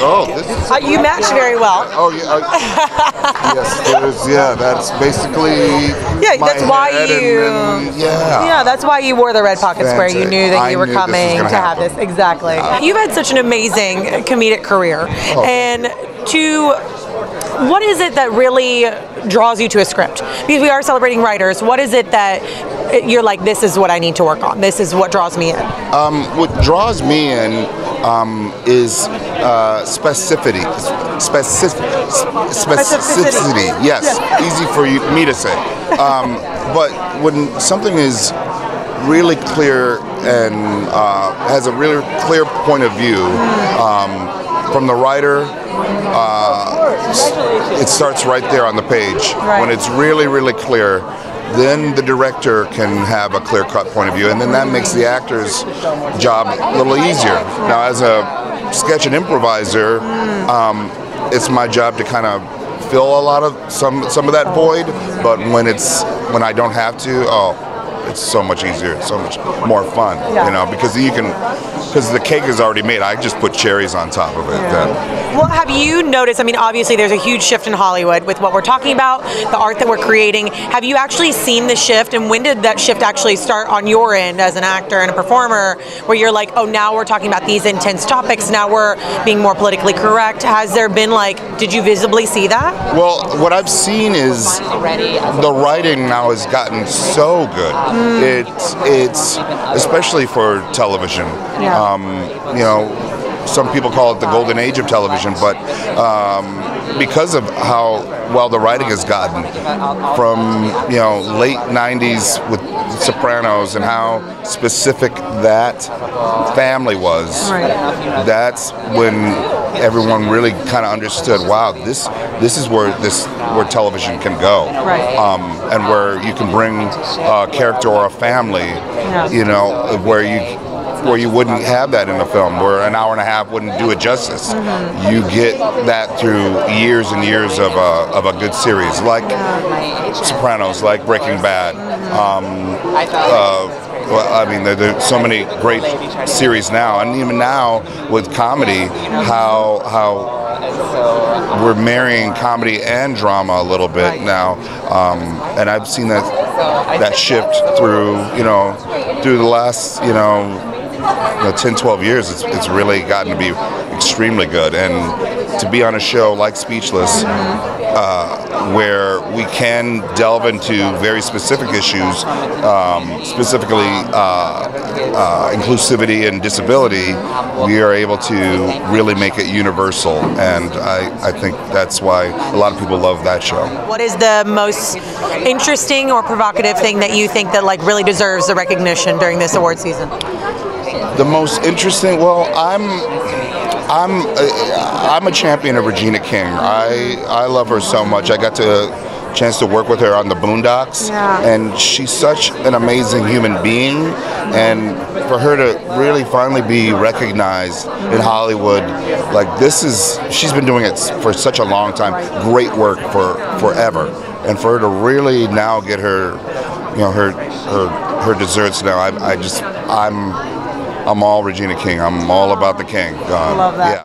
Oh, this is You match very well. Oh yeah, yes. That's basically. Yeah, that's why you. Yeah, that's why you wore the red pocket square. You knew that you were coming to have this. Exactly. You've had such an amazing comedic career, and what is it that really draws you to a script? Because we are celebrating writers. What is it that you're like, this is what I need to work on? This is what draws me in. What draws me in is specificity. Specificity. Yes, easy for me to say. But when something is really clear and has a really clear point of view from the writer, it starts right there on the page. When it's really, really clear, then the director can have a clear-cut point of view, and then that makes the actor's job a little easier. Now, as a sketch and improviser, it's my job to kind of fill a lot of some of that void, but when I don't have to, it's so much easier, it's so much more fun, because because the cake is already made. I just put cherries on top of it. Well, have you noticed, obviously there's a huge shift in Hollywood with what we're talking about, the art that we're creating. Have you actually seen the shift, and when did that shift actually start on your end as an actor and a performer, where you're like, oh, now we're talking about these intense topics, now we're being more politically correct? Has there been did you visibly see that? Well, what I've seen is the writing now has gotten so good. It's especially for television. Some people call it the golden age of television, but because of how well the writing has gotten from late 90s with Sopranos and how specific that family was, that's when everyone really kind of understood, wow, this is where television can go, and where you can bring a character or a family, where you wouldn't have that in a film, where an hour and a half wouldn't do it justice. You get that through years and years of a good series, like Sopranos, like Breaking Bad. There's so many great series now, and even now with comedy, how we're marrying comedy and drama a little bit now, and I've seen that shift through the last 10, 12 years. It's really gotten to be extremely good, and to be on a show like Speechless, where we can delve into very specific issues, specifically inclusivity and disability, we are able to really make it universal, and I think that's why a lot of people love that show. What is the most interesting or provocative thing that you think that really deserves the recognition during this award season? The most interesting, well, I'm a champion of Regina King. I love her so much. I got a chance to work with her on the Boondocks, and she's such an amazing human being, and for her to really finally be recognized in Hollywood, she's been doing it for such a long time, great work for forever, and for her to really now get her desserts now, I'm all Regina King. I'm all about the King. I love that. Yeah.